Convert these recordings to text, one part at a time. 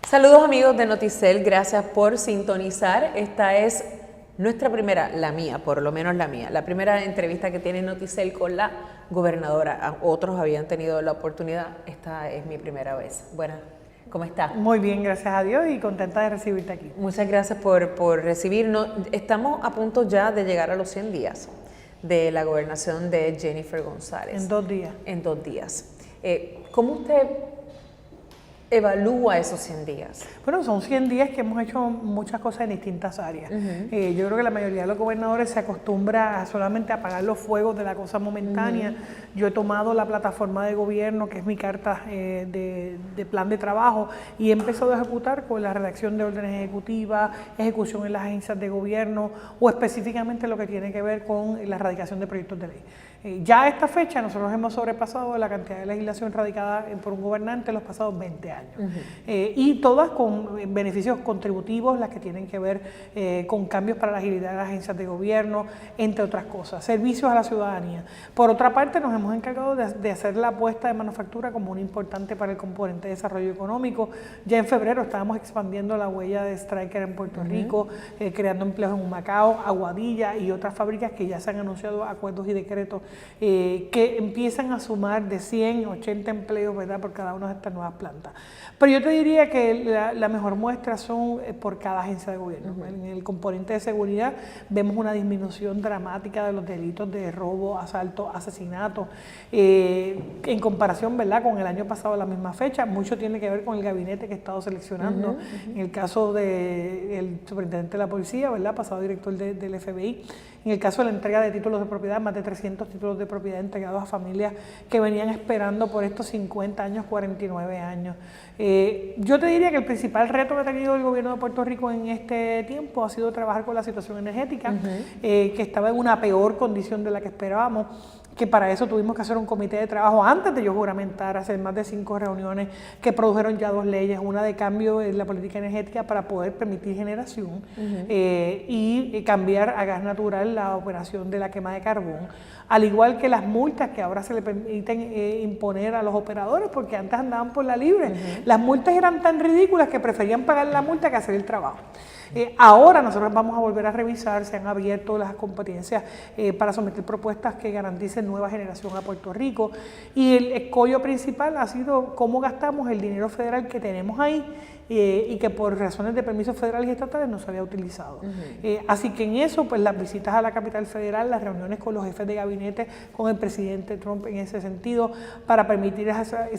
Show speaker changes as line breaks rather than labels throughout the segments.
Saludos amigos de Noticel, gracias por sintonizar. Esta es nuestra primera, la mía, por lo menos la mía, la primera entrevista que tiene Noticel con la gobernadora. Otros habían tenido la oportunidad, esta es mi primera vez. Buenas, ¿cómo estás?
Muy bien, gracias a Dios y contenta de recibirte aquí.
Muchas gracias por recibirnos. Estamos a punto ya de llegar a los 100 días de la gobernación de Jennifer González.
En 2 días.
En 2 días. ¿Cómo usted evalúa esos 100 días?
Bueno, son 100 días que hemos hecho muchas cosas en distintas áreas. Yo creo que la mayoría de los gobernadores se acostumbra a solamente apagar los fuegos de la cosa momentánea. Yo he tomado la plataforma de gobierno, que es mi carta de plan de trabajo, y he empezado a ejecutar con la redacción de órdenes ejecutivas, ejecución en las agencias de gobierno o específicamente lo que tiene que ver con la radicación de proyectos de ley. Ya a esta fecha nosotros hemos sobrepasado la cantidad de legislación radicada por un gobernante en los pasados 20 años. Y todas con beneficios contributivos, las que tienen que ver con cambios para la agilidad de las agencias de gobierno, entre otras cosas, servicios a la ciudadanía. Por otra parte, nos hemos encargado de hacer la apuesta de manufactura como una importante para el componente de desarrollo económico. Ya en febrero estábamos expandiendo la huella de Stryker en Puerto Rico, creando empleos en Humacao, Aguadilla y otras fábricas que ya se han anunciado acuerdos y decretos que empiezan a sumar de 100, 80 empleos, ¿verdad?, por cada una de estas nuevas plantas. Pero yo te diría que la mejor muestra son por cada agencia de gobierno. En el componente de seguridad vemos una disminución dramática de los delitos de robo, asalto, asesinato, en comparación, ¿verdad?, con el año pasado a la misma fecha. Mucho tiene que ver con el gabinete que he estado seleccionando. En el caso del superintendente de la policía, ¿verdad?, pasado director del FBI. En el caso de la entrega de títulos de propiedad, más de 300 títulos de propiedad entregados a familias que venían esperando por estos 50 años, 49 años. Yo te diría que el principal reto que ha tenido el gobierno de Puerto Rico en este tiempo ha sido trabajar con la situación energética, que estaba en una peor condición de la que esperábamos, que para eso tuvimos que hacer un comité de trabajo antes de yo juramentar, hacer más de 5 reuniones que produjeron ya 2 leyes, una de cambio en la política energética para poder permitir generación y cambiar a gas natural la operación de la quema de carbón, al igual que las multas que ahora se le permiten imponer a los operadores, porque antes andaban por la libre. Las multas eran tan ridículas que preferían pagar la multa que hacer el trabajo. Ahora nosotros vamos a volver a revisar, se han abierto las competencias para someter propuestas que garanticen nueva generación a Puerto Rico, y el escollo principal ha sido cómo gastamos el dinero federal que tenemos ahí y que por razones de permisos federales y estatales no se había utilizado. Así que en eso, pues las visitas a la capital federal, las reuniones con los jefes de gabinete, con el presidente Trump en ese sentido, para permitir esa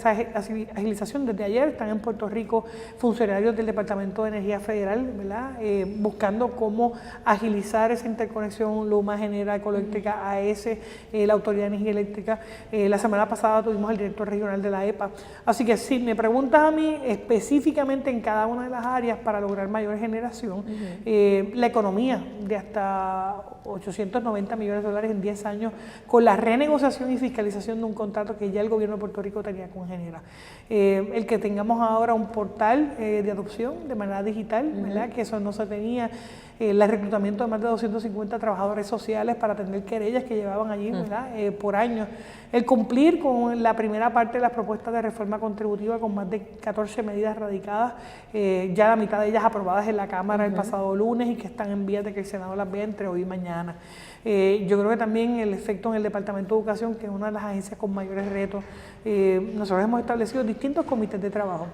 agilización. Desde ayer están en Puerto Rico funcionarios del Departamento de Energía Federal, ¿verdad?, buscando cómo agilizar esa interconexión Luma, Genera, Ecoeléctrica, AES, la Autoridad de Energía Eléctrica. La semana pasada tuvimos al director regional de la EPA. Así que si me preguntas a mí específicamente en cada una de las áreas para lograr mayor generación, la economía de hasta 890 millones de dólares en 10 años, con la renegociación y fiscalización de un contrato que ya el gobierno de Puerto Rico tenía con Genera. El que tengamos ahora un portal de adopción de manera digital, ¿verdad?, que eso no se tenía, el reclutamiento de más de 250 trabajadores sociales para atender querellas que llevaban allí, ¿verdad?, por años. El cumplir con la primera parte de las propuestas de reforma contributiva con más de 14 medidas radicadas, ya la mitad de ellas aprobadas en la Cámara el pasado lunes y que están en vías de que el Senado las vea entre hoy y mañana. Yo creo que también el efecto en el Departamento de Educación, que es una de las agencias con mayores retos, nosotros hemos establecido distintos comités de trabajo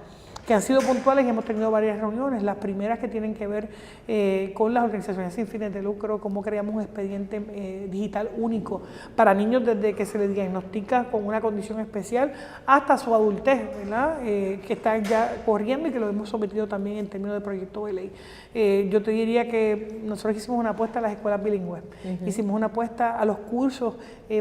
que han sido puntuales y hemos tenido varias reuniones. Las primeras que tienen que ver con las organizaciones sin fines de lucro, cómo creamos un expediente digital único para niños desde que se les diagnostica con una condición especial hasta su adultez, ¿verdad?, que está ya corriendo y que lo hemos sometido también en términos de proyecto de ley. Yo te diría que nosotros hicimos una apuesta a las escuelas bilingües, hicimos una apuesta a los cursos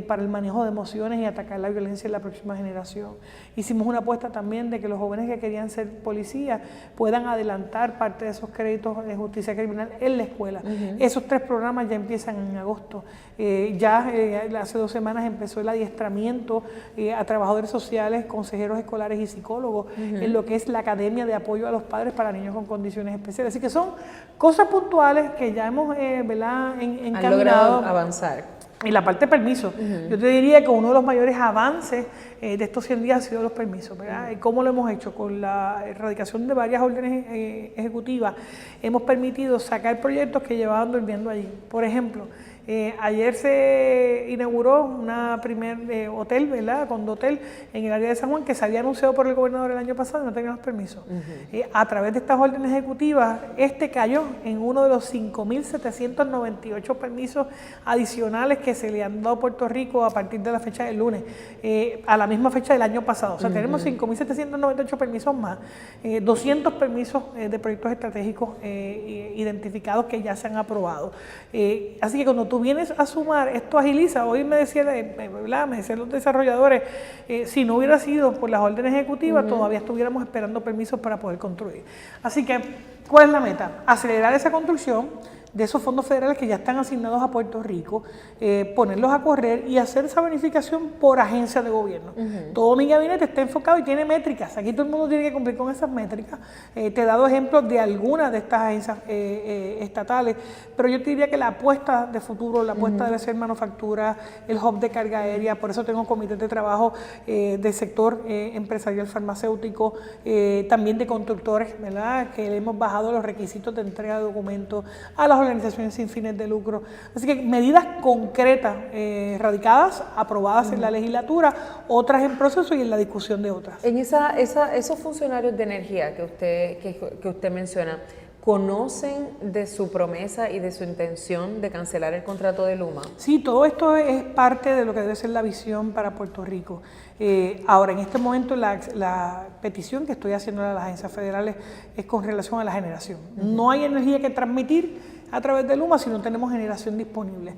para el manejo de emociones y atacar la violencia en la próxima generación. Hicimos una apuesta también de que los jóvenes que querían ser policías puedan adelantar parte de esos créditos de justicia criminal en la escuela. Esos 3 programas ya empiezan en agosto. Hace 2 semanas empezó el adiestramiento a trabajadores sociales, consejeros escolares y psicólogos en lo que es la Academia de Apoyo a los Padres para Niños con Condiciones Especiales. Así que son cosas puntuales que ya hemos encaminado.
Han logrado avanzar.
En la parte de permisos, yo te diría que uno de los mayores avances de estos 100 días ha sido los permisos, ¿verdad? ¿Y cómo lo hemos hecho? Con la erradicación de varias órdenes ejecutivas, hemos permitido sacar proyectos que llevaban durmiendo allí. Por ejemplo, ayer se inauguró una primer hotel, ¿verdad? Condotel en el área de San Juan, que se había anunciado por el gobernador el año pasado y no tenía los permisos. A través de estas órdenes ejecutivas, cayó en uno de los 5.798 permisos adicionales que se le han dado a Puerto Rico a partir de la fecha del lunes, a la misma fecha del año pasado. O sea, tenemos 5.798 permisos más, 200 permisos de proyectos estratégicos identificados que ya se han aprobado. Así que cuando tú vienes a sumar, esto agiliza. Hoy me decían los desarrolladores, si no hubiera sido por las órdenes ejecutivas, todavía estuviéramos esperando permisos para poder construir. Así que, ¿cuál es la meta? Acelerar esa construcción de esos fondos federales que ya están asignados a Puerto Rico, ponerlos a correr y hacer esa verificación por agencia de gobierno. Todo mi gabinete está enfocado y tiene métricas. Aquí todo el mundo tiene que cumplir con esas métricas. Te he dado ejemplos de algunas de estas agencias estatales, pero yo te diría que la apuesta de futuro, la apuesta debe ser manufactura, el hub de carga aérea. Por eso tengo comités de trabajo del sector empresarial farmacéutico, también de constructores, ¿verdad? Que le hemos bajado los requisitos de entrega de documentos a las organizaciones sin fines de lucro. Así que medidas concretas, radicadas, aprobadas en la legislatura, otras en proceso y en la discusión de otras.
En esos funcionarios de energía que usted menciona, ¿conocen de su promesa y de su intención de cancelar el contrato de Luma?
Sí, todo esto es parte de lo que debe ser la visión para Puerto Rico. Ahora, en este momento, la petición que estoy haciendo a las agencias federales es con relación a la generación. No hay energía que transmitir a través de Luma si no tenemos generación disponible.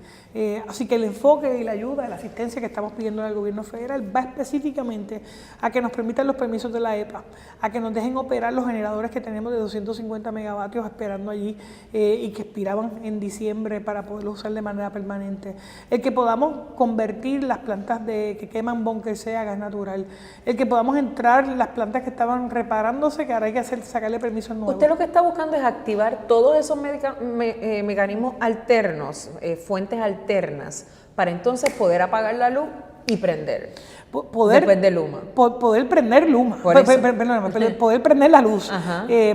Así que el enfoque y la ayuda, la asistencia que estamos pidiendo al gobierno federal va específicamente a que nos permitan los permisos de la EPA, a que nos dejen operar los generadores que tenemos de 250 megavatios esperando allí y que expiraban en diciembre para poderlos usar de manera permanente. El que podamos convertir las plantas que queman bunker C a gas natural. El que podamos entrar las plantas que estaban reparándose, que ahora hay que sacarle permisos nuevos.
Usted lo que está buscando es activar todos esos mecanismos alternos, fuentes alternas, para entonces poder apagar la luz y prender. Después de Luma.
Poder prender Luma. Poder prender la luz.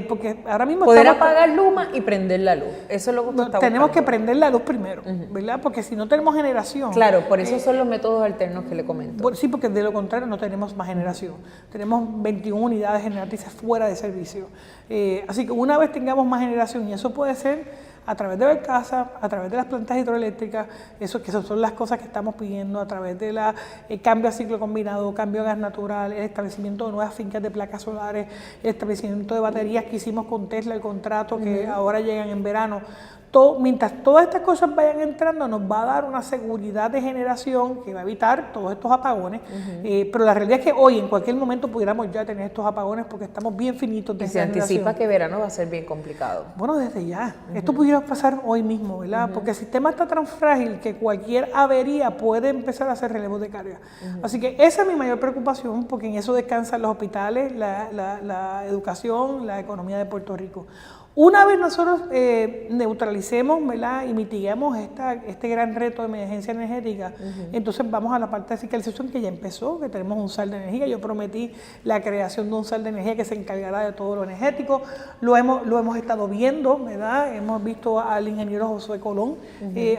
Porque ahora mismo
poder apagar Luma y prender la luz. Eso es lo que usted está
tenemos
buscando.
que prender la luz primero, ¿verdad? Porque si no tenemos generación.
Claro, por eso son los métodos alternos que le comento.
Sí, porque de lo contrario no tenemos más generación. Tenemos 21 unidades generatrices fuera de servicio. Así que una vez tengamos más generación, y eso puede ser a través de Vercasa, a través de las plantas hidroeléctricas, esas son las cosas que estamos pidiendo, a través de la cambio a ciclo combinado, cambio a gas natural, el establecimiento de nuevas fincas de placas solares, el establecimiento de baterías que hicimos con Tesla, el contrato que ahora llegan en verano. Mientras todas estas cosas vayan entrando, nos va a dar una seguridad de generación que va a evitar todos estos apagones, pero la realidad es que hoy en cualquier momento pudiéramos ya tener estos apagones porque estamos bien finitos de
se anticipa que verano va a ser bien complicado.
Bueno, desde ya. Esto pudiera pasar hoy mismo, ¿verdad? Porque el sistema está tan frágil que cualquier avería puede empezar a hacer relevos de carga. Así que esa es mi mayor preocupación, porque en eso descansan los hospitales, la educación, la economía de Puerto Rico. Una vez nosotros neutralicemos, ¿verdad?, y mitiguemos este gran reto de emergencia energética, entonces vamos a la parte de fiscalización que ya empezó, que tenemos un SAL de energía. Yo prometí la creación de un SAL de energía que se encargará de todo lo energético. Lo hemos estado viendo, ¿verdad? Hemos visto al ingeniero Josué Colón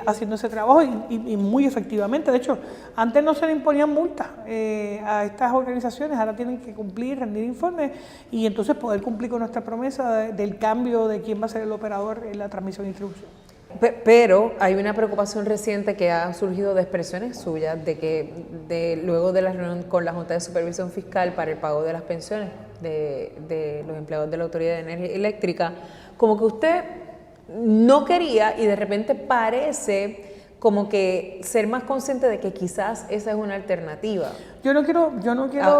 haciendo ese trabajo y muy efectivamente. De hecho, antes no se le imponían multas a estas organizaciones, ahora tienen que cumplir, rendir informes y entonces poder cumplir con nuestra promesa del cambio de quién va a ser el operador en la transmisión y distribución.
Pero hay una preocupación reciente que ha surgido de expresiones suyas de que luego de la reunión con la Junta de Supervisión Fiscal para el pago de las pensiones de los empleados de la Autoridad de Energía Eléctrica, como que usted no quería y de repente parece como que ser más consciente de que quizás esa es una alternativa.
Yo no quiero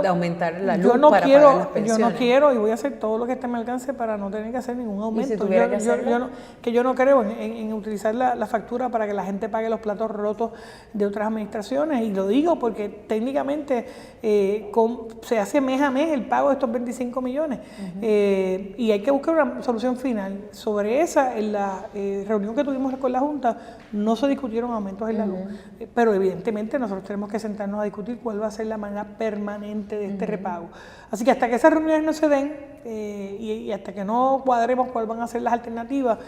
de aumentar la luz para pagar las pensiones.
Yo no quiero y voy a hacer todo lo que esté a mi alcance para no tener que hacer ningún aumento.
¿Y si tuviera que hacerlo?
Yo no creo en utilizar la factura para que la gente pague los platos rotos de otras administraciones, y lo digo porque técnicamente se hace mes a mes el pago de estos 25 millones y hay que buscar una solución final. Sobre esa, en la reunión que tuvimos con la Junta, no se discutieron aumentos en la luz, pero evidentemente nosotros tenemos que sentarnos a discutir cuál va a ser la manera permanente de este repago. Así que hasta que esas reuniones no se den y hasta que no cuadremos cuáles van a ser las alternativas,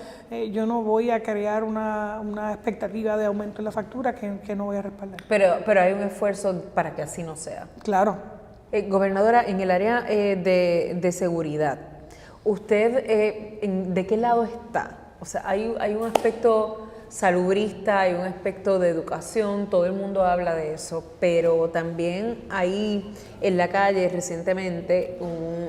yo no voy a crear una expectativa de aumento en la factura que no voy a respaldar.
Pero hay un esfuerzo para que así no sea.
Claro.
Gobernadora, en el área de seguridad, ¿usted de qué lado está? O sea, hay un aspecto salubrista, hay un aspecto de educación, todo el mundo habla de eso, pero también hay en la calle recientemente,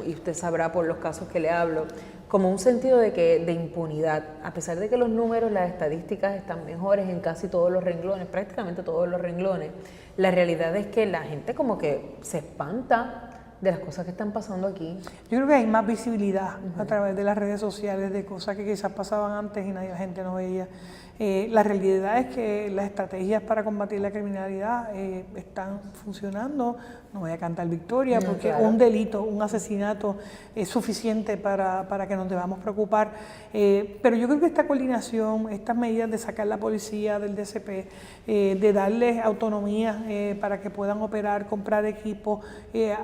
y usted sabrá por los casos que le hablo, como un sentido de impunidad, a pesar de que los números, las estadísticas están mejores en casi todos los renglones, prácticamente todos los renglones, la realidad es que la gente como que se espanta de las cosas que están pasando aquí.
Yo creo que hay más visibilidad a través de las redes sociales de cosas que quizás pasaban antes y la gente no veía. La realidad es que las estrategias para combatir la criminalidad están funcionando. No voy a cantar victoria porque claro, un delito, un asesinato es suficiente para que nos debamos preocupar. Pero yo creo que esta coordinación, estas medidas de sacar la policía del DCP, de darles autonomía para que puedan operar, comprar equipos,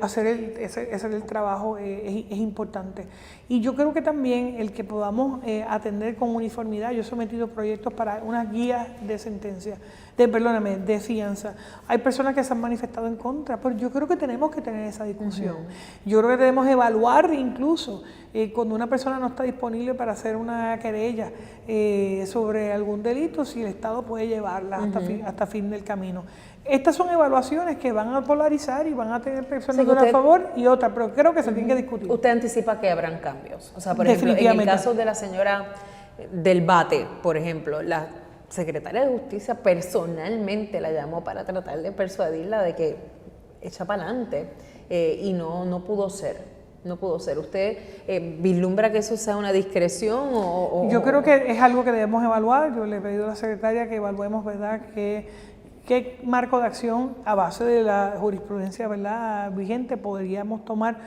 hacer el trabajo es importante. Y yo creo que también el que podamos atender con uniformidad. Yo he sometido proyectos para unas guías de sentencia, de fianza. Hay personas que se han manifestado en contra, pero yo creo que tenemos que tener esa discusión. Yo creo que debemos evaluar incluso cuando una persona no está disponible para hacer una querella sobre algún delito, si el Estado puede llevarla hasta fin del camino. Estas son evaluaciones que van a polarizar y van a tener personas a favor y otras, pero creo que se tienen que discutir.
¿Usted anticipa que habrán cambios? O sea, por ejemplo, en el caso de la señora del Bate, por ejemplo, la secretaria de Justicia personalmente la llamó para tratar de persuadirla de que echa para adelante y no pudo ser. No pudo ser. ¿Usted vislumbra que eso sea una discreción o...?
Yo creo que es algo que debemos evaluar. Yo le he pedido a la secretaria que evaluemos, ¿verdad?, qué marco de acción a base de la jurisprudencia, ¿verdad?, vigente podríamos tomar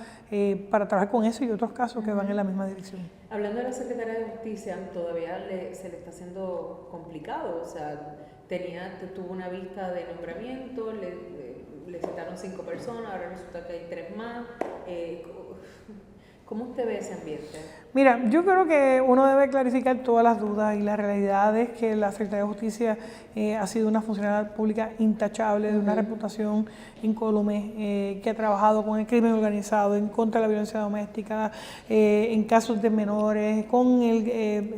para trabajar con eso y otros casos que van en la misma dirección.
Hablando de la secretaria de Justicia, todavía se le está haciendo complicado. O sea, tuvo una vista de nombramiento, le citaron 5 personas, ahora resulta que hay 3 más. ¿Cómo usted ve ese ambiente?
Mira, yo creo que uno debe clarificar todas las dudas y la realidad es que la Secretaría de Justicia ha sido una funcionaria pública intachable, de una reputación incólume, que ha trabajado con el crimen organizado, en contra de la violencia doméstica, en casos de menores, con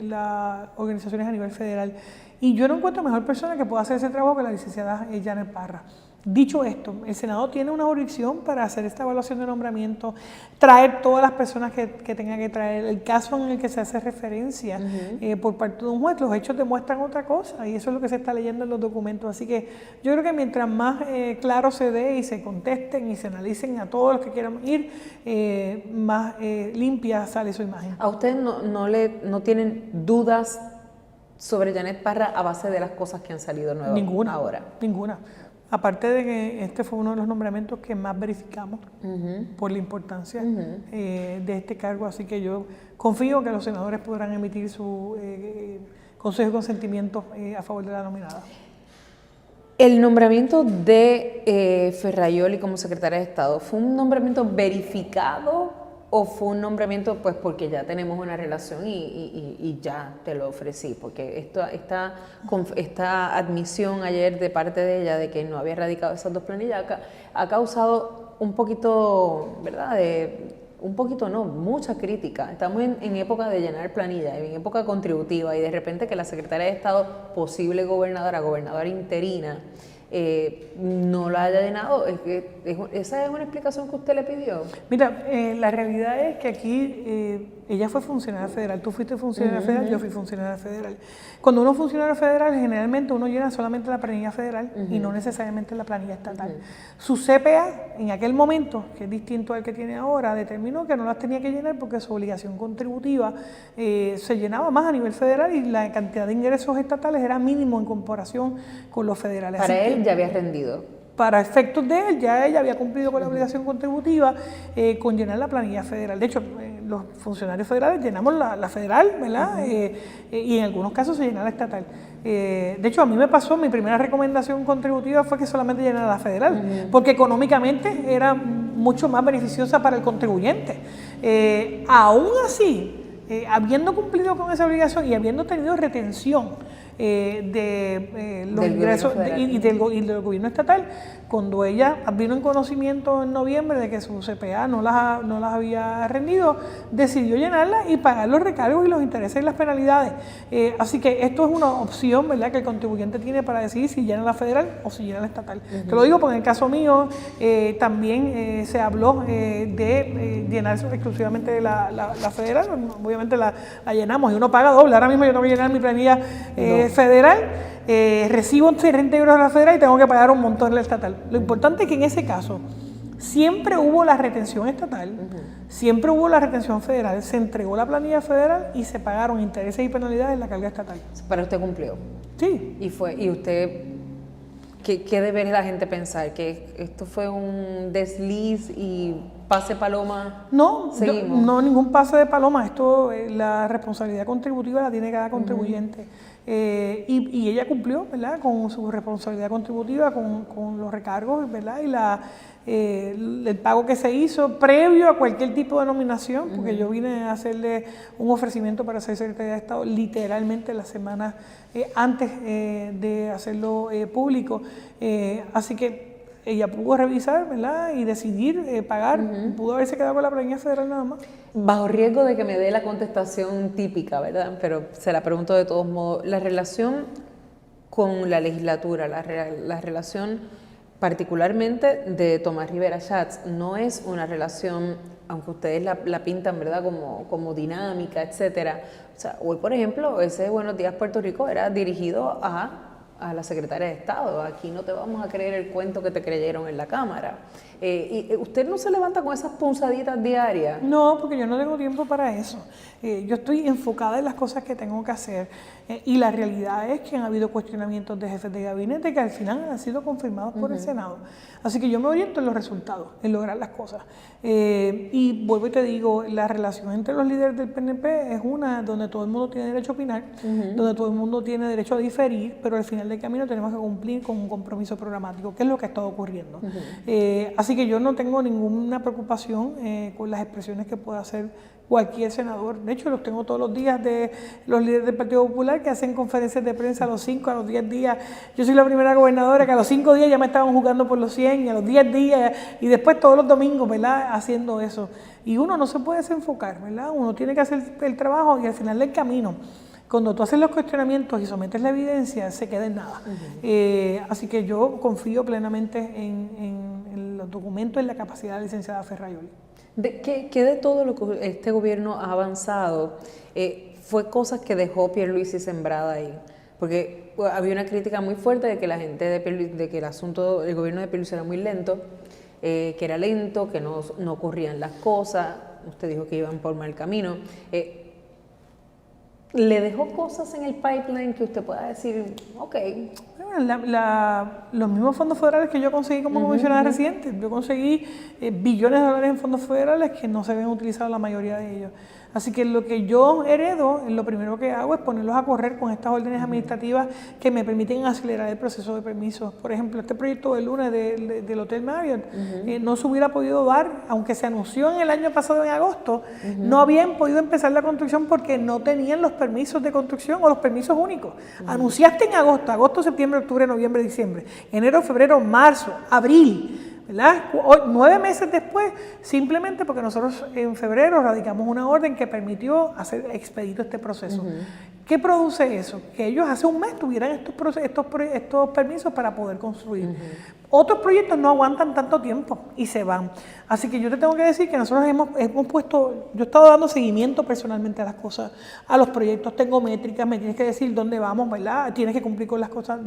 las organizaciones a nivel federal. Y yo no encuentro mejor persona que pueda hacer ese trabajo que la licenciada Janet Parra. Dicho esto, el Senado tiene una jurisdicción para hacer esta evaluación de nombramiento, traer todas las personas que tenga que traer. El caso en el que se hace referencia por parte de un juez, los hechos demuestran otra cosa y eso es lo que se está leyendo en los documentos. Así que yo creo que mientras más claro se dé y se contesten y se analicen a todos los que quieran ir, más limpia sale su imagen.
¿A ustedes no tienen dudas sobre Janet Parra a base de las cosas que han salido nuevas ahora?
Ninguna. Aparte de que este fue uno de los nombramientos que más verificamos por la importancia de este cargo, así que yo confío que los senadores podrán emitir su consejo de consentimiento a favor de la nominada.
El nombramiento de Ferraioli como secretaria de Estado, ¿fue un nombramiento verificado o fue un nombramiento pues porque ya tenemos una relación y ya te lo ofrecí? Porque esta admisión ayer de parte de ella de que no había radicado esas 2 planillas ha causado un poquito, ¿verdad?, mucha crítica. Estamos en época de llenar planillas, en época contributiva y de repente que la secretaria de Estado, posible gobernadora interina, no la haya llenado. ¿Esa es una explicación que usted le pidió?
Mira, la realidad es que aquí ella fue funcionaria federal, tú fuiste funcionaria federal, yo fui funcionaria federal. Cuando uno es funcionario federal, generalmente uno llena solamente la planilla federal y no necesariamente la planilla estatal. Su CPA, en aquel momento, que es distinto al que tiene ahora, determinó que no las tenía que llenar porque su obligación contributiva se llenaba más a nivel federal y la cantidad de ingresos estatales era mínimo en comparación con los federales.
Para él ya había rendido.
Para efectos de él, ya ella había cumplido con la obligación contributiva con llenar la planilla federal. De hecho, los funcionarios federales llenamos la federal, ¿verdad? Y en algunos casos se llena la estatal. De hecho, a mí me pasó, mi primera recomendación contributiva fue que solamente llenara la federal, porque económicamente era mucho más beneficiosa para el contribuyente. Aún así, habiendo cumplido con esa obligación y habiendo tenido retención de los ingresos y del gobierno estatal, cuando ella vino en conocimiento en noviembre de que su CPA no las había rendido, decidió llenarla y pagar los recargos y los intereses y las penalidades. Así que esto es una opción, ¿verdad?, que el contribuyente tiene para decidir si llena la federal o si llena la estatal. Te lo digo porque en el caso mío también se habló de llenar exclusivamente la federal. Obviamente la llenamos y uno paga doble. Ahora mismo yo tengo que llenar mi planilla federal, recibo 30 euros de la federal y tengo que pagar un montón de la estatal. Lo importante es que en ese caso siempre hubo la retención estatal, siempre hubo la retención federal, se entregó la planilla federal y se pagaron intereses y penalidades en la carga estatal.
Pero usted cumplió.
Sí.
Y usted, ¿qué debe la gente pensar? ¿Que esto fue un desliz y pase paloma?
No, no ningún pase de paloma. Esto, la responsabilidad contributiva la tiene cada contribuyente. Y ella cumplió, ¿verdad?, con su responsabilidad contributiva, con los recargos, ¿verdad?, y el pago que se hizo previo a cualquier tipo de nominación, porque yo vine a hacerle un ofrecimiento para ser secretaria de Estado literalmente la semana antes de hacerlo público. Así que ella pudo revisar, ¿verdad?, y decidir pagar. Pudo haberse quedado con la planilla federal nada más.
Bajo riesgo de que me dé la contestación típica, ¿verdad?, pero se la pregunto de todos modos. La relación con la legislatura, la relación particularmente de Tomás Rivera Schatz, no es una relación, aunque ustedes la pintan, ¿verdad?, como dinámica, etcétera. O sea, hoy, por ejemplo, ese Buenos Días Puerto Rico era dirigido a la secretaria de Estado. Aquí no te vamos a creer el cuento que te creyeron en la Cámara. ¿Y usted no se levanta con esas punzaditas diarias?
No, porque yo no tengo tiempo para eso. Yo estoy enfocada en las cosas que tengo que hacer. Y la realidad es que han habido cuestionamientos de jefes de gabinete que al final han sido confirmados por el Senado. Así que yo me oriento en los resultados, en lograr las cosas. Y vuelvo y te digo, la relación entre los líderes del PNP es una donde todo el mundo tiene derecho a opinar, donde todo el mundo tiene derecho a diferir, pero al final del camino tenemos que cumplir con un compromiso programático, que es lo que ha estado ocurriendo. Así que yo no tengo ninguna preocupación con las expresiones que pueda hacer cualquier senador. De hecho, los tengo todos los días de los líderes del Partido Popular que hacen conferencias de prensa a los 5, a los 10 días. Yo soy la primera gobernadora que a los 5 días ya me estaban jugando por los 100 y a los 10 días y después todos los domingos, ¿verdad?, haciendo eso. Y uno no se puede desenfocar, ¿verdad? Uno tiene que hacer el trabajo y al final del camino, cuando tú haces los cuestionamientos y sometes la evidencia, se queda en nada. Así que yo confío plenamente en los documentos, en la capacidad de la licenciada Ferraioli.
¿Qué de todo lo que este gobierno ha avanzado fue cosas que dejó Pierluisi sembrada ahí? Porque había una crítica muy fuerte de que la gente de que el gobierno de Pierluisi era muy lento, que era lento, que no ocurrían las cosas. Usted dijo que iban por mal camino. ¿Le dejó cosas en el pipeline que usted pueda decir, ok?
Los mismos fondos federales que yo conseguí como comisionada residente, yo conseguí billones de dólares en fondos federales que no se habían utilizado la mayoría de ellos. Así que lo que yo heredo, lo primero que hago es ponerlos a correr con estas órdenes administrativas que me permiten acelerar el proceso de permisos. Por ejemplo, este proyecto de Luna del Hotel Marriott no se hubiera podido dar, aunque se anunció en el año pasado en agosto, no habían podido empezar la construcción porque no tenían los permisos de construcción o los permisos únicos. Anunciaste en agosto, septiembre, octubre, noviembre, diciembre, enero, febrero, marzo, abril, ¿verdad? 9 meses después, simplemente porque nosotros en febrero radicamos una orden que permitió hacer expedito este proceso. ¿Qué produce eso? Que ellos hace un mes tuvieran estos permisos para poder construir. Otros proyectos no aguantan tanto tiempo y se van. Así que yo te tengo que decir que nosotros hemos puesto, yo he estado dando seguimiento personalmente a las cosas, a los proyectos, tengo métricas, me tienes que decir dónde vamos, ¿verdad? Tienes que cumplir con las cosas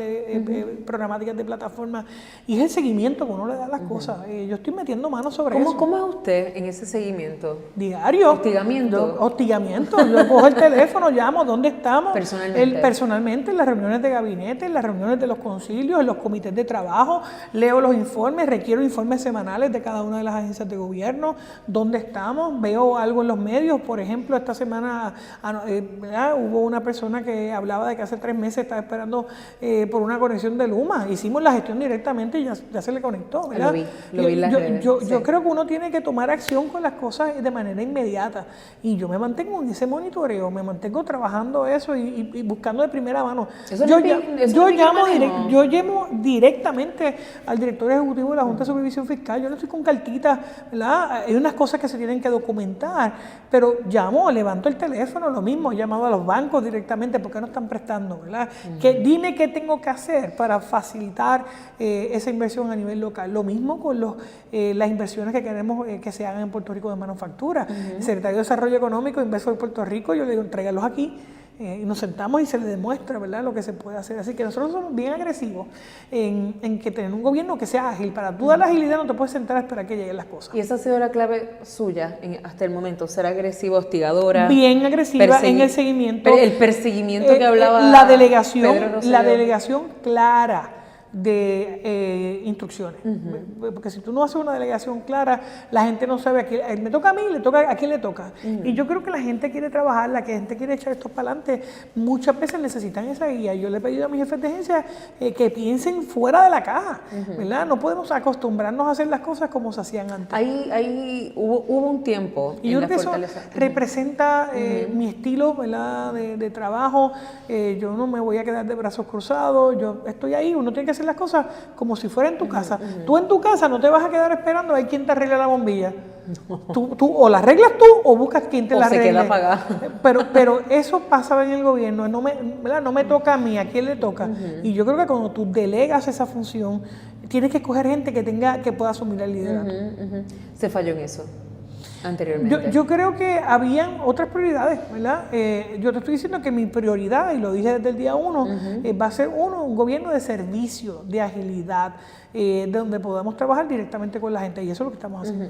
programáticas de plataforma y es el seguimiento que uno le da a las cosas. Yo estoy metiendo manos sobre eso.
¿Cómo es usted en ese seguimiento?
Diario.
¿Hostigamiento?
Hostigamiento. Yo cojo el teléfono, llamo, ¿dónde estamos?
Personalmente.
Personalmente, en las reuniones de gabinete, en las reuniones de los concilios, en los comités de trabajo, leo los informes, requiero informes semanales de cada una de las agencias de gobierno, dónde estamos, veo algo en los medios, por ejemplo, esta semana hubo una persona que hablaba de que hace 3 meses estaba esperando por una conexión de Luma, hicimos la gestión directamente y ya se le conectó, ¿verdad?
Lo vi en las redes,
yo creo que uno tiene que tomar acción con las cosas de manera inmediata y yo me mantengo en ese monitoreo, me mantengo trabajando eso y buscando de primera mano. Yo llamo directamente al director ejecutivo de la Junta de Supervisión Fiscal, yo no estoy con cartitas, ¿verdad? Hay unas cosas que se tienen que documentar, pero llamo, levanto el teléfono, lo mismo, he llamado a los bancos directamente, ¿por qué no están prestando, verdad? Dime qué tengo que hacer para facilitar esa inversión a nivel local. Lo mismo con las inversiones que queremos que se hagan en Puerto Rico de manufactura. El secretario de Desarrollo Económico, Inversor de Puerto Rico, yo le digo, tráigalos aquí. Y nos sentamos y se le demuestra, ¿verdad?, lo que se puede hacer. Así que nosotros somos bien agresivos en que tener un gobierno que sea ágil. Para tú dar la agilidad no te puedes sentar a esperar que lleguen las cosas.
¿Y esa ha sido la clave suya hasta el momento? ¿Ser agresiva, hostigadora?
Bien agresiva en el seguimiento.
El perseguimiento que hablaba
la delegación,
Pedro Rosselló.
La delegación clara de instrucciones, porque si tú no haces una delegación clara, la gente no sabe a quién me toca a mí, a quién le toca. Y yo creo que la gente quiere trabajar, la gente quiere echar esto para adelante, muchas veces necesitan esa guía. Yo le he pedido a mis jefes de agencia que piensen fuera de la caja, ¿verdad? No podemos acostumbrarnos a hacer las cosas como se hacían antes.
Ahí hubo un tiempo
y yo creo que eso representa mi estilo, ¿verdad?, de trabajo. Yo no me voy a quedar de brazos cruzados, yo estoy ahí, uno tiene que hacer las cosas como si fuera en tu casa. Tú en tu casa no te vas a quedar esperando a ver quién te arregla la bombilla. Tú o la arreglas tú o buscas quién te la arregle.
Se queda apagada.
Pero eso pasa en el gobierno, no me toca a mí, ¿a quién le toca? Y yo creo que cuando tú delegas esa función, tienes que escoger gente que pueda asumir el liderazgo.
Se falló en eso anteriormente.
Yo creo que habían otras prioridades, ¿verdad? Yo te estoy diciendo que mi prioridad, y lo dije desde el día 1, va a ser un gobierno de servicio, de agilidad, donde podamos trabajar directamente con la gente, y eso es lo que estamos haciendo.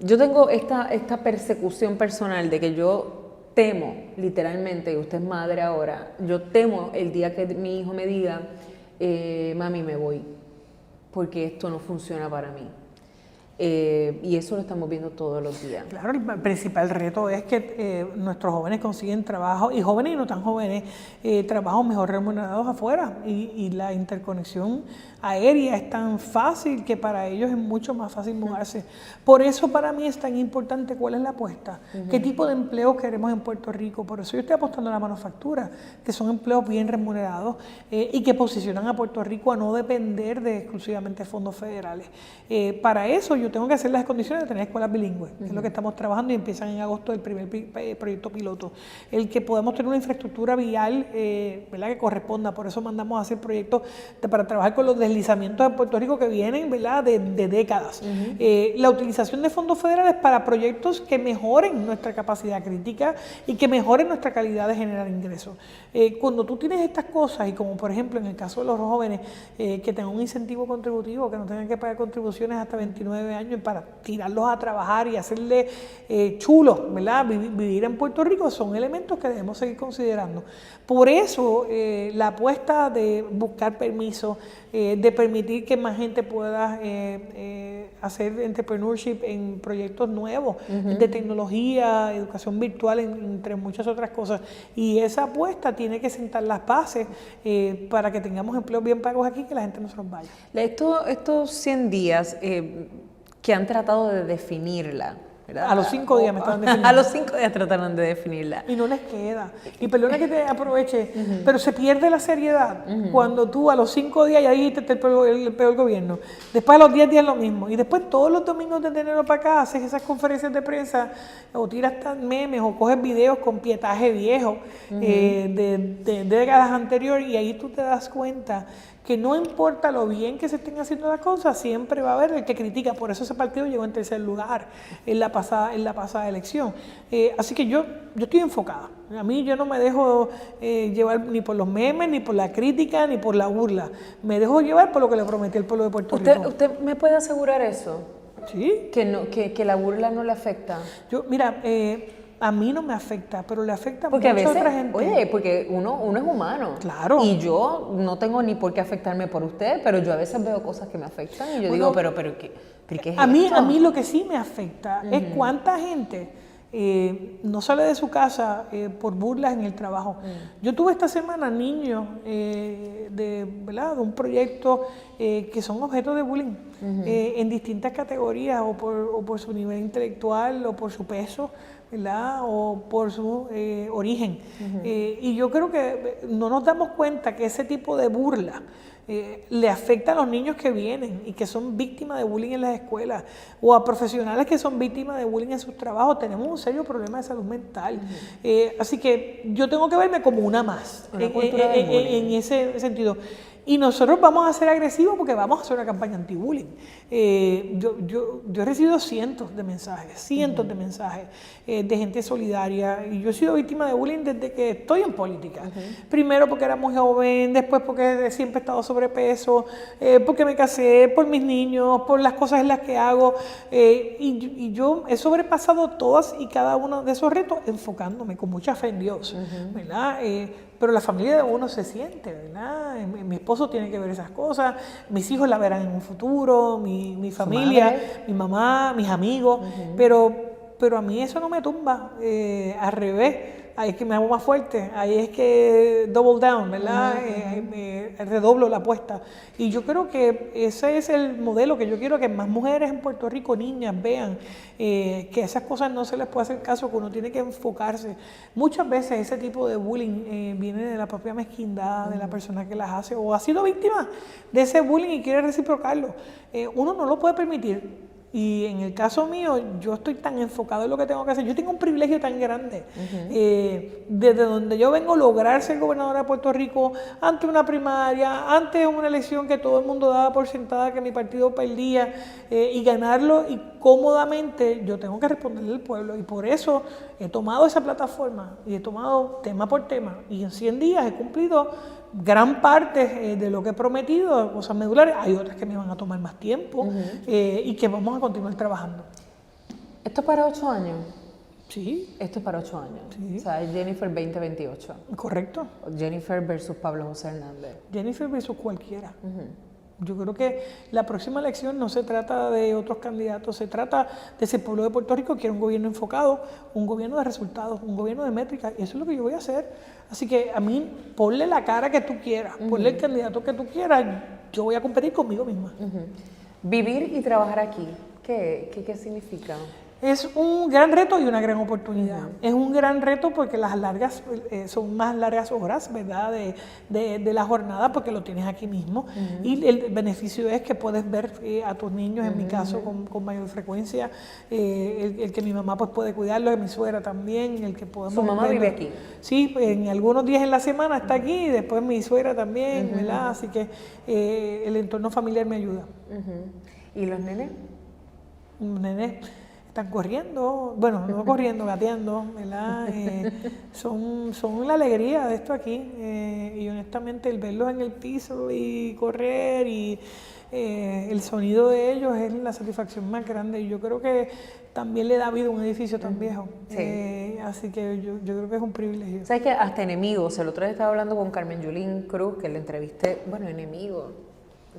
Yo tengo esta persecución personal de que yo temo, literalmente, y usted es madre ahora, yo temo el día que mi hijo me diga, mami, me voy, porque esto no funciona para mí. Y eso lo estamos viendo todos los días.
Claro, el principal reto es que nuestros jóvenes consiguen trabajo, y jóvenes y no tan jóvenes, trabajos mejor remunerados afuera, y la interconexión aérea es tan fácil que para ellos es mucho más fácil mudarse. Por eso para mí es tan importante cuál es la apuesta, qué tipo de empleos queremos en Puerto Rico. Por eso yo estoy apostando a la manufactura, que son empleos bien remunerados y que posicionan a Puerto Rico a no depender de exclusivamente fondos federales. Para eso yo tengo que hacer las condiciones de tener escuelas bilingües, que es lo que estamos trabajando, y empiezan en agosto el primer proyecto piloto. El que podamos tener una infraestructura vial, ¿verdad?, que corresponda. Por eso mandamos a hacer proyectos para trabajar con los deslizamientos de Puerto Rico que vienen, ¿verdad?, de décadas. La utilización de fondos federales para proyectos que mejoren nuestra capacidad crítica y que mejoren nuestra calidad de generar ingresos. Cuando tú tienes estas cosas, y como por ejemplo en el caso de los jóvenes, que tengan un incentivo contributivo, que no tengan que pagar contribuciones hasta 29 años para tirarlos a trabajar y hacerle chulos, ¿verdad?, vivir en Puerto Rico, son elementos que debemos seguir considerando. Por eso la apuesta de buscar permisos, de permitir que más gente pueda hacer entrepreneurship en proyectos nuevos, de tecnología, educación virtual, entre muchas otras cosas. Y esa apuesta tiene que sentar las bases para que tengamos empleos bien pagos aquí, que la gente no se nos vaya.
Estos 100 días que han tratado de definirla, ¿verdad?
A los 5 días me estaban definiendo.
A los 5 días trataron de definirla.
Y no les queda. Y perdona que te aproveche, pero se pierde la seriedad cuando tú a los 5 días ya dijiste el peor gobierno. Después a los 10 días lo mismo. Y después todos los domingos de enero para acá haces esas conferencias de prensa o tiras memes o coges videos con pietaje viejo de décadas anteriores y ahí tú te das cuenta que no importa lo bien que se estén haciendo las cosas, siempre va a haber el que critica. Por eso ese partido llegó en tercer lugar en la pasada elección. Así que yo estoy enfocada. A mí yo no me dejo llevar ni por los memes, ni por la crítica, ni por la burla. Me dejo llevar por lo que le prometí al pueblo de Puerto Rico.
¿Usted me puede asegurar eso?
Sí.
Que la burla no le afecta.
Mira, a mí no me afecta, pero le afecta
porque
mucho
a veces,
otra gente.
Oye, porque uno es humano.
Claro.
Y yo no tengo ni por qué afectarme por usted, pero yo a veces veo cosas que me afectan y yo digo, pero ¿qué es esto?
A mí lo que sí me afecta es cuánta gente no sale de su casa por burlas en el trabajo. Yo tuve esta semana niños de un proyecto que son objetos de bullying en distintas categorías o por su nivel intelectual o por su peso, ¿verdad? O por su origen. Y yo creo que no nos damos cuenta que ese tipo de burla le afecta a los niños que vienen y que son víctimas de bullying en las escuelas o a profesionales que son víctimas de bullying en sus trabajos. Tenemos un serio problema de salud mental. Así que yo tengo que verme como una más en ese sentido. Y nosotros vamos a ser agresivos porque vamos a hacer una campaña anti-bullying. Yo he recibido cientos de mensajes de gente solidaria. Y yo he sido víctima de bullying desde que estoy en política. Primero porque era muy joven, después porque siempre he estado sobrepeso, porque me casé, por mis niños, por las cosas en las que hago. Y yo he sobrepasado todas y cada uno de esos retos enfocándome con mucha fe en Dios, ¿verdad? Pero la familia de uno se siente, ¿verdad? Mi esposo tiene que ver esas cosas, mis hijos la verán en un futuro, mi familia, mi mamá, mis amigos, pero a mí eso no me tumba, al revés, ahí es que me hago más fuerte, ahí es que double down, ¿verdad? Redoblo la apuesta. Y yo creo que ese es el modelo que yo quiero que más mujeres en Puerto Rico, niñas, vean, que esas cosas no se les puede hacer caso, que uno tiene que enfocarse. Muchas veces ese tipo de bullying viene de la propia mezquindad de la persona que las hace o ha sido víctima de ese bullying y quiere reciprocarlo. Uno no lo puede permitir. Y en el caso mío, yo estoy tan enfocado en lo que tengo que hacer. Yo tengo un privilegio tan grande. Desde donde yo vengo, lograr ser gobernadora de Puerto Rico ante una primaria, ante una elección que todo el mundo daba por sentada que mi partido perdía, y ganarlo y cómodamente, yo tengo que responderle al pueblo. Y por eso he tomado esa plataforma y he tomado tema por tema. Y en 100 días he cumplido gran parte de lo que he prometido, cosas medulares. Hay otras que me van a tomar más tiempo y que vamos a continuar trabajando.
¿Esto es para 8 años?
Sí.
Esto es para 8 años.
Sí.
O sea, es Jennifer 2028.
Correcto.
Jennifer versus Pablo José Hernández.
Jennifer versus cualquiera. Yo creo que la próxima elección no se trata de otros candidatos, se trata de si el pueblo de Puerto Rico quiere un gobierno enfocado, un gobierno de resultados, un gobierno de métricas, y eso es lo que yo voy a hacer. Así que a mí, ponle la cara que tú quieras, ponle el candidato que tú quieras, yo voy a competir conmigo misma.
Vivir y trabajar aquí, ¿qué significa?
Es un gran reto y una gran oportunidad. Es un gran reto porque las largas son más largas horas, ¿verdad? De la jornada, porque lo tienes aquí mismo. Y el beneficio es que puedes ver a tus niños, en mi caso, con mayor frecuencia. El que mi mamá pues puede cuidarlos, mi suegra también, el que podemos.
¿Su mamá vive aquí?
Sí, en algunos días en la semana está aquí y después mi suegra también, ¿verdad? Así que el entorno familiar me ayuda.
¿Y los nenes?
Los nenes están corriendo, bueno, no corriendo, gateando, ¿verdad? Son la alegría de esto aquí, y honestamente el verlos en el piso y correr y el sonido de ellos es la satisfacción más grande, y yo creo que también le da vida a un edificio tan viejo. Sí. Así que yo creo que es un privilegio.
¿Sabes que hasta enemigos? El otro día estaba hablando con Carmen Yulín Cruz, que le entrevisté, bueno, enemigos,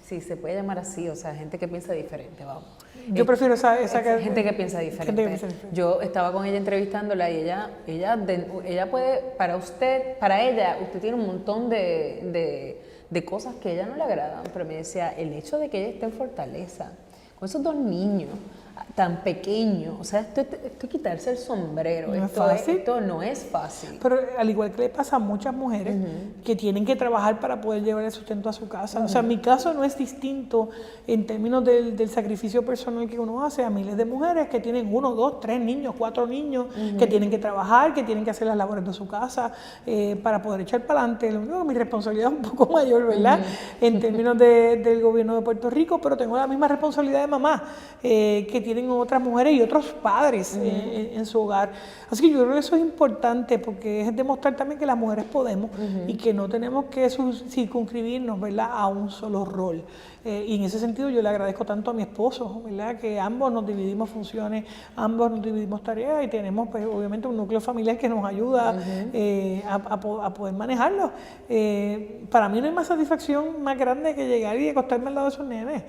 sí, se puede llamar así, o sea, gente que piensa diferente, vamos.
Yo prefiero esa
gente que piensa diferente. Yo estaba con ella entrevistándola y ella puede, para ella, usted tiene un montón de cosas que a ella no le agradan, pero me decía, el hecho de que ella esté en Fortaleza, con esos 2 niños, tan pequeño. O sea, esto es quitarse el sombrero.
No es fácil.
Esto no es fácil.
Pero al igual que le pasa a muchas mujeres que tienen que trabajar para poder llevar el sustento a su casa. O sea, mi caso no es distinto en términos del sacrificio personal que uno hace a miles de mujeres que tienen 1, 2, 3 niños, 4 niños, que tienen que trabajar, que tienen que hacer las labores de su casa para poder echar para adelante. Lo único que mi responsabilidad es un poco mayor, ¿verdad? En términos del gobierno de Puerto Rico, pero tengo la misma responsabilidad de mamá que tienen otras mujeres y otros padres en su hogar. Así que yo creo que eso es importante porque es demostrar también que las mujeres podemos y que no tenemos que circunscribirnos, ¿verdad?, a un solo rol. Y en ese sentido yo le agradezco tanto a mi esposo, ¿verdad?, que ambos nos dividimos funciones, ambos nos dividimos tareas y tenemos pues obviamente un núcleo familiar que nos ayuda a poder manejarlo. Para mí no hay más satisfacción más grande que llegar y acostarme al lado de esos nenes.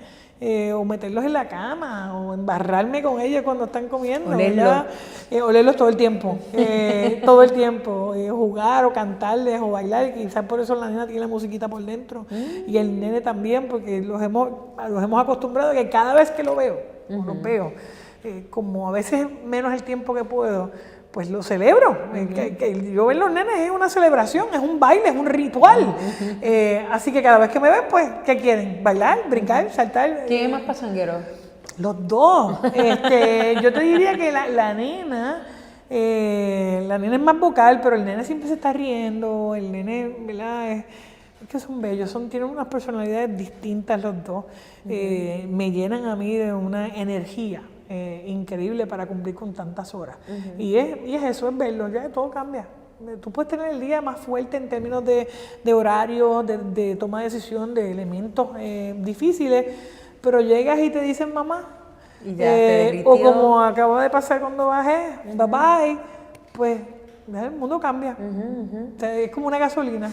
O meterlos en la cama, o embarrarme con ellos cuando están comiendo. Olerlos todo el tiempo, jugar o cantarles o bailar, y quizás por eso la nena tiene la musiquita por dentro, y el nene también, porque los hemos acostumbrado a que cada vez que los veo, como a veces menos el tiempo que puedo, pues lo celebro. Que yo ver los nenes es una celebración, es un baile, es un ritual. Así que cada vez que me ven, pues, ¿qué quieren? ¿Bailar, brincar, saltar?
¿Quién es más pachanguero?
Los dos. Yo te diría que la nena es más vocal, pero el nene siempre se está riendo. El nene, ¿verdad? Es que son bellos, tienen unas personalidades distintas los dos. Me llenan a mí de una energía increíble para cumplir con tantas horas. Y es eso, es verlo, ya todo cambia. Tú puedes tener el día más fuerte en términos de horario, de toma de decisión, de elementos difícil, pero llegas y te dicen mamá,
y ya
o como acaba de pasar cuando bajé, bye bye, pues el mundo cambia. O sea, es como una gasolina.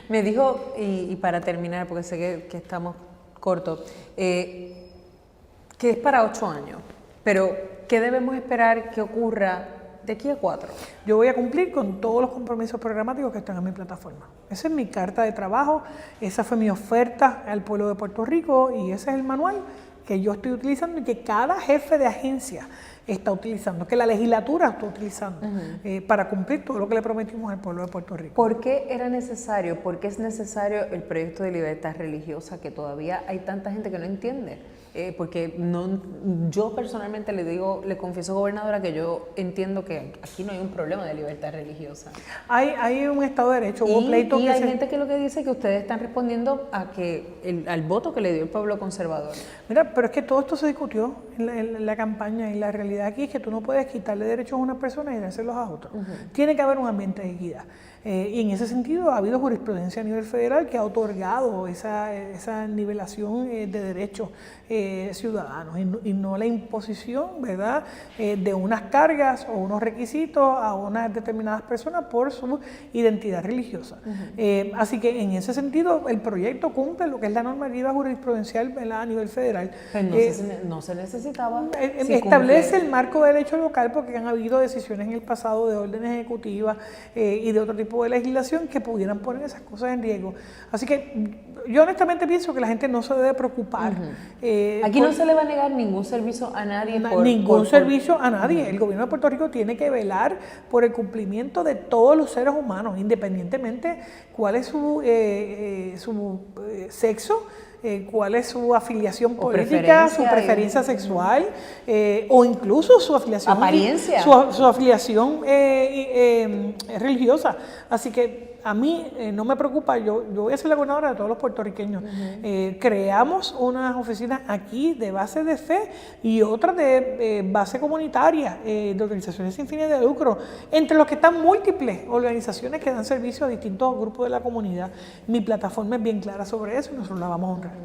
Me dijo, y para terminar, porque sé que estamos cortos, que es para 8 años, pero ¿qué debemos esperar que ocurra de aquí a 4?
Yo voy a cumplir con todos los compromisos programáticos que están en mi plataforma. Esa es mi carta de trabajo, esa fue mi oferta al pueblo de Puerto Rico y ese es el manual que yo estoy utilizando y que cada jefe de agencia está utilizando, que la legislatura está utilizando para cumplir todo lo que le prometimos al pueblo de Puerto Rico.
¿Por qué era necesario? ¿Por qué es necesario el proyecto de libertad religiosa que todavía hay tanta gente que no entiende? Porque yo personalmente le confieso, gobernadora, que yo entiendo que aquí no hay un problema de libertad religiosa.
Hay un Estado de Derecho, hubo pleitos.
Y hay gente que lo que dice que ustedes están respondiendo a al voto que le dio el pueblo conservador.
Mira, pero es que todo esto se discutió en la campaña y la realidad aquí es que tú no puedes quitarle derechos a unas personas y dárselos a otros. Tiene que haber un ambiente de equidad. Y en ese sentido ha habido jurisprudencia a nivel federal que ha otorgado esa nivelación de derechos ciudadanos y no la imposición, ¿verdad?, de unas cargas o unos requisitos a unas determinadas personas por su identidad religiosa. Así que en ese sentido el proyecto cumple lo que es la normativa jurisprudencial, ¿verdad?, a nivel federal.
Pero no se necesitaba.
Establece el marco de derecho local porque han habido decisiones en el pasado de órdenes ejecutivas y de otro tipo de legislación que pudieran poner esas cosas en riesgo. Así que yo honestamente pienso que la gente no se debe preocupar.
Aquí no se le va a negar ningún servicio a nadie.
Ningún servicio a nadie. El gobierno de Puerto Rico tiene que velar por el cumplimiento de todos los seres humanos, independientemente cuál es su sexo, cuál es su afiliación política, su preferencia sexual, o incluso su afiliación
apariencia,
su afiliación religiosa. Así que a mí no me preocupa, yo voy a ser la gobernadora de todos los puertorriqueños. Creamos unas oficinas aquí de base de fe y otras de base comunitaria, de organizaciones sin fines de lucro, entre los que están múltiples organizaciones que dan servicio a distintos grupos de la comunidad. Mi plataforma es bien clara sobre eso y nosotros la vamos a honrar.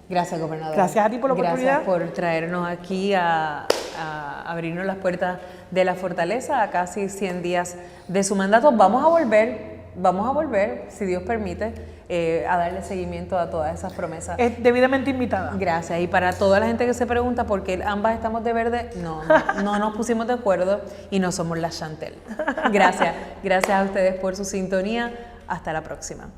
Gracias, gobernadora.
Gracias a ti por la oportunidad.
Gracias por traernos aquí a abrirnos las puertas de la fortaleza a casi 100 días de su mandato. Vamos a volver, si Dios permite, a darle seguimiento a todas esas promesas.
Es debidamente invitada.
Gracias. Y para toda la gente que se pregunta por qué ambas estamos de verde, no nos pusimos de acuerdo y no somos las Chantel. Gracias. Gracias a ustedes por su sintonía. Hasta la próxima.